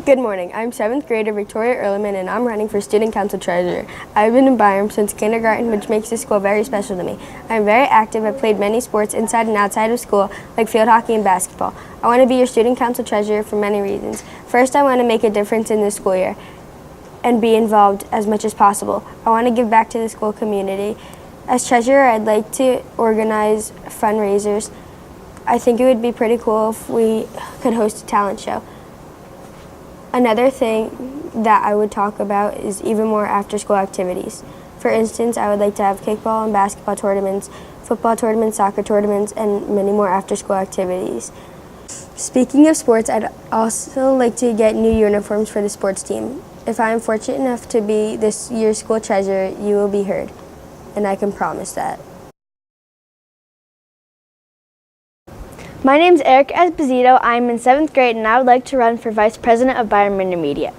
Good morning. I'm 7th grader Victoria Elliman, and I'm running for Student Council Treasurer. I've been in Byram since kindergarten, which makes this school very special to me. I'm very active. I've played many sports inside and outside of school, like field hockey and basketball. I want to be your Student Council Treasurer for many reasons. First, I want to make a difference in this school year and be involved as much as possible. I want to give back to the school community. As treasurer, I'd like to organize fundraisers. I think it would be pretty cool if we could host a talent show. Another thing that I would talk about is even more after-school activities. For instance, I would like to have kickball and basketball tournaments, football tournaments, soccer tournaments, and many more after-school activities. Speaking of sports, I'd also like to get new uniforms for the sports team. If I am fortunate enough to be this year's school treasurer, you will be heard, and I can promise that. My name's Esposito. I'm in 7th grade and I would like to run for Vice President of Byram Intermediate.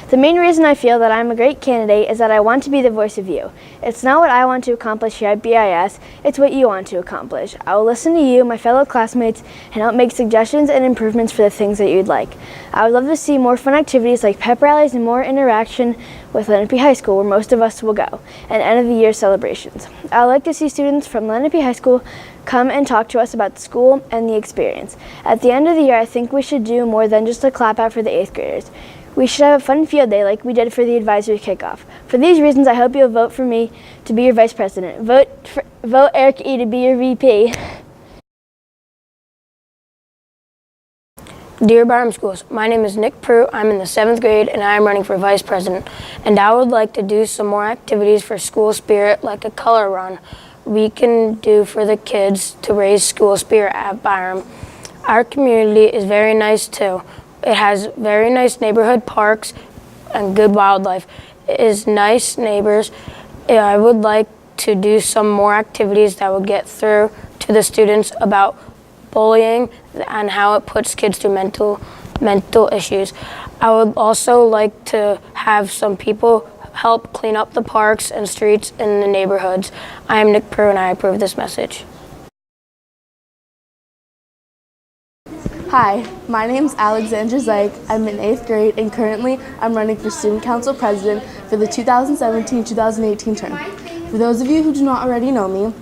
The main reason I feel that I'm a great candidate is that I want to be the voice of you. It's not what I want to accomplish here at BIS, it's what you want to accomplish. I will listen to you, my fellow classmates, and help make suggestions and improvements for the things that you'd like. I would love to see more fun activities like pep rallies and more interaction with Lenape High School, where most of us will go, and end of the year celebrations. I would like to see students from Lenape High School come and talk to us about the school and the experience. At the end of the year, I think we should do more than just a clap out for the 8th graders. We should have a fun field day like we did for the advisory kickoff. For these reasons, I hope you'll vote for me to be your vice president. Vote Eric E. to be your VP. Dear Byram Schools, my name is Nick Prue. I'm in the 7th grade and I am running for vice president. And I would like to do some more activities for school spirit, like a color run we can do for the kids to raise school spirit at Byram. Our community is very nice too. It has very nice neighborhood parks and good wildlife. It is nice neighbors. I would like to do some more activities that would get through to the students about bullying and how it puts kids through mental issues. I would also like to have some people help clean up the parks and streets in the neighborhoods. I am Nick Prue and I approve this message. Hi, my name's Alexandra. I'm in 8th grade and currently I'm running for Student Council President for the 2017-2018 term. For those of you who do not already know me,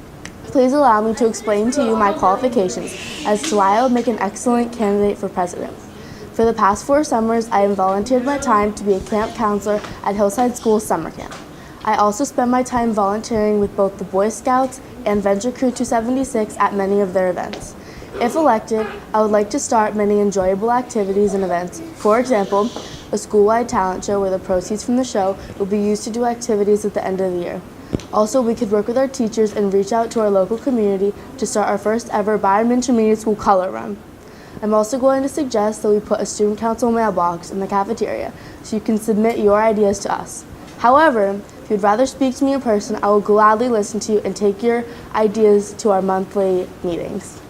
please allow me to explain to you my qualifications as to why I would make an excellent candidate for president. For the past 4 summers, I have volunteered my time to be a camp counselor at Hillside School's summer camp. I also spend my time volunteering with both the Boy Scouts and Venture Crew 276 at many of their events. If elected, I would like to start many enjoyable activities and events. For example, a school-wide talent show where the proceeds from the show will be used to do activities at the end of the year. Also, we could work with our teachers and reach out to our local community to start our first ever Byram Intermediate School color run. I'm also going to suggest that we put a student council mailbox in the cafeteria so you can submit your ideas to us. However, if you'd rather speak to me in person, I will gladly listen to you and take your ideas to our monthly meetings.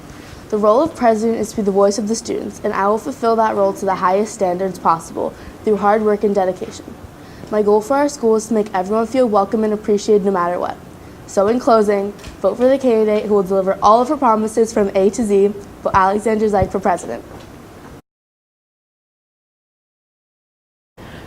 The role of president is to be the voice of the students, and I will fulfill that role to the highest standards possible through hard work and dedication. My goal for our school is to make everyone feel welcome and appreciated no matter what. So in closing, vote for the candidate who will deliver all of her promises from A to Z. Vote Alexandra for president.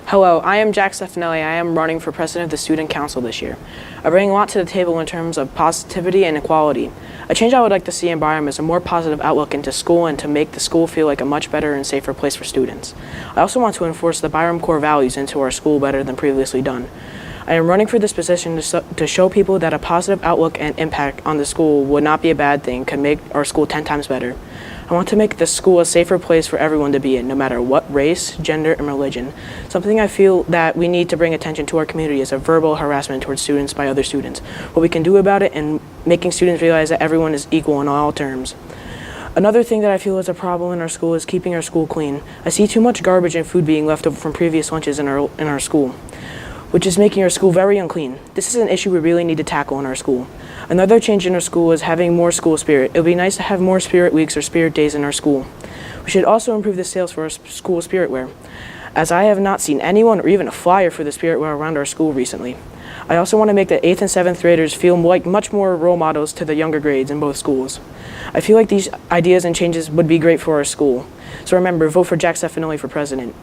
Hello, I am Jack Stefanelli. I am running for president of the Student Council this year. I bring a lot to the table in terms of positivity and equality. A change I would like to see in Byram is a more positive outlook into school and to make the school feel like a much better and safer place for students. I also want to enforce the Byram core values into our school better than previously done. I am running for this position to show people that a positive outlook and impact on the school would not be a bad thing, could make our school 10 times better. I want to make the school a safer place for everyone to be in, no matter what race, gender, and religion. Something I feel that we need to bring attention to our community is a verbal harassment towards students by other students. What we can do about it and making students realize that everyone is equal in all terms. Another thing that I feel is a problem in our school is keeping our school clean. I see too much garbage and food being left over from previous lunches in our school, which is making our school very unclean. This is an issue we really need to tackle in our school. Another change in our school is having more school spirit. It would be nice to have more spirit weeks or spirit days in our school. We should also improve the sales for our school spirit wear, as I have not seen anyone or even a flyer for the spirit wear around our school recently. I also want to make the 8th and 7th graders feel like much more role models to the younger grades in both schools. I feel like these ideas and changes would be great for our school. So remember, vote for Jack Stefanelli for president.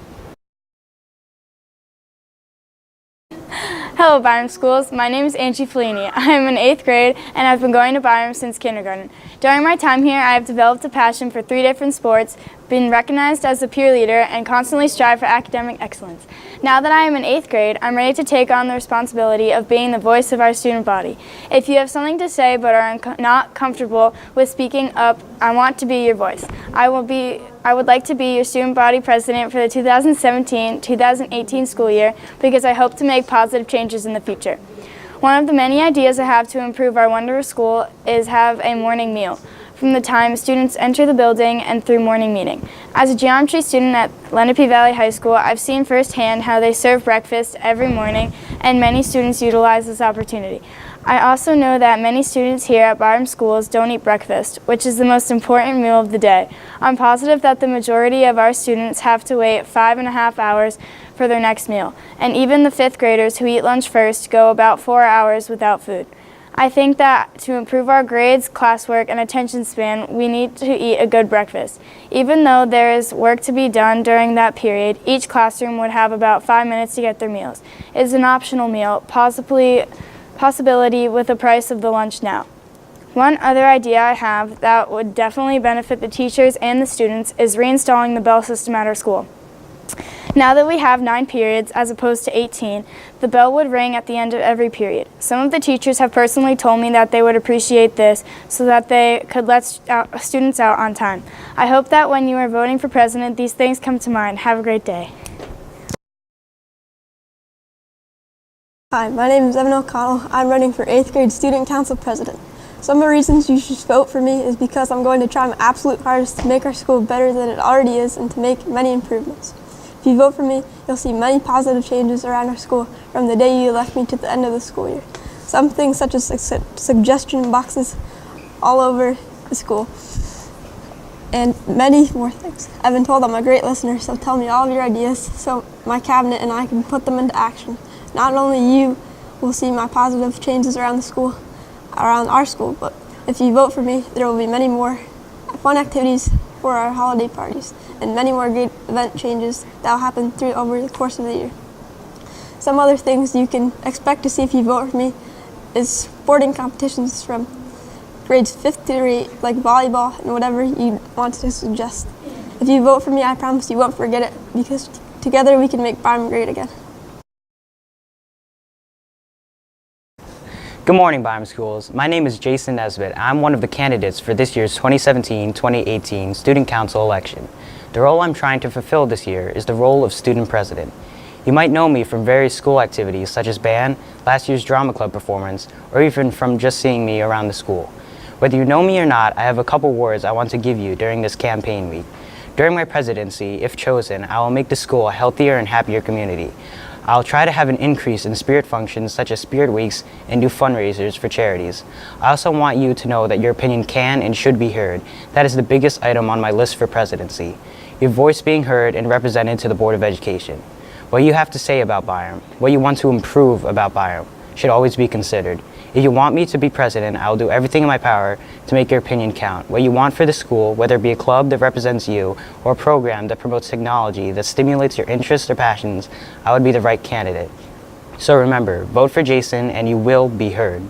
Hello, Byram Schools. My name is Angie Fellini. I am in 8th grade and I've been going to Byram since kindergarten. During my time here, I have developed a passion for 3 different sports, been recognized as a peer leader, and constantly strive for academic excellence. Now that I am in 8th grade, I'm ready to take on the responsibility of being the voice of our student body. If you have something to say but are not comfortable with speaking up, I want to be your voice. I would like to be your student body president for the 2017-2018 school year because I hope to make positive changes in the future. One of the many ideas I have to improve our wonderful school is have a morning meal from the time students enter the building and through morning meeting. As a geometry student at Lenape Valley High School, I've seen firsthand how they serve breakfast every morning and many students utilize this opportunity. I also know that many students here at Byram Schools don't eat breakfast, which is the most important meal of the day. I'm positive that the majority of our students have to wait 5.5 hours for their next meal, and even the 5th graders who eat lunch first go about 4 hours without food. I think that to improve our grades, classwork, and attention span, we need to eat a good breakfast. Even though there is work to be done during that period, each classroom would have about 5 minutes to get their meals. It is an optional meal, possibility with the price of the lunch now. One other idea I have that would definitely benefit the teachers and the students is reinstalling the bell system at our school. Now that we have 9 periods as opposed to 18, the bell would ring at the end of every period. Some of the teachers have personally told me that they would appreciate this so that they could let students out on time. I hope that when you are voting for president, these things come to mind. Have a great day. Hi, my name is Evan O'Connell. I'm running for 8th grade student council president. Some of the reasons you should vote for me is because I'm going to try my absolute hardest to make our school better than it already is and to make many improvements. If you vote for me, you'll see many positive changes around our school from the day you elect me to the end of the school year. Some things such as suggestion boxes all over the school and many more things. I've been told I'm a great listener, so tell me all of your ideas so my cabinet and I can put them into action. Not only you will see my positive changes around the school, around our school, but if you vote for me, there will be many more fun activities for our holiday parties and many more great event changes that will happen over the course of the year. Some other things you can expect to see if you vote for me is sporting competitions from grades 5th to 8, like volleyball and whatever you want to suggest. If you vote for me, I promise you won't forget it because together we can make Byram great again. Good morning, Byram Schools. My name is Jason Nesbitt. I'm one of the candidates for this year's 2017-2018 Student Council election. The role I'm trying to fulfill this year is the role of student president. You might know me from various school activities such as band, last year's drama club performance, or even from just seeing me around the school. Whether you know me or not, I have a couple words I want to give you during this campaign week. During my presidency, if chosen, I will make the school a healthier and happier community. I'll try to have an increase in spirit functions such as spirit weeks and do fundraisers for charities. I also want you to know that your opinion can and should be heard. That is the biggest item on my list for presidency. Your voice being heard and represented to the Board of Education. What you have to say about Byram, what you want to improve about Byram, should always be considered. If you want me to be president, I will do everything in my power to make your opinion count. What you want for the school, whether it be a club that represents you or a program that promotes technology that stimulates your interests or passions, I would be the right candidate. So remember, vote for Jason and you will be heard.